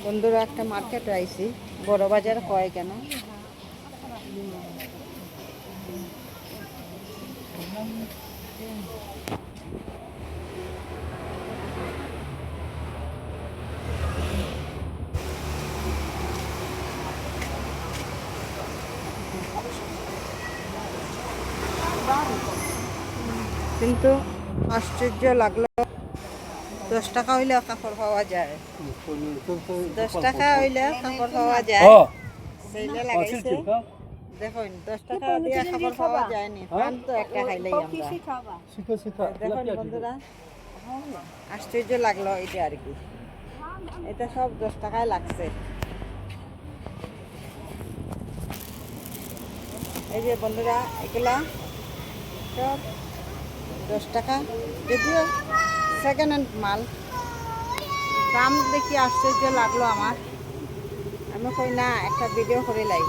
বন্ধুরা একটা মার্কেট আইছি, বড় বাজার কয় কেন। কিন্তু আশ্চর্য লাগলো, 10 টাকা হইলে কাপড় পাওয়া যায়, 10 টাকা হইলে কাপড় পাওয়া যায়। সেইলে লাগাইছে দেখুন, 10 টাকা দিয়ে খাবার পাওয়া যায়নি, পান তো একটা খাইলেই আমরা। দেখুন বন্ধুরা, আশ্চর্য লাগলো এটা আর কি। এটা সব 10 টাকায় লাগছে। এই যে বন্ধুরা, এগুলা সব 10 টাকা, যদিও সেকেন্ড হ্যান্ড মাল। দাম দেখি আশ্চর্য লাগলো আমার। আমি কই না, একটা ভিডিও করে লাই।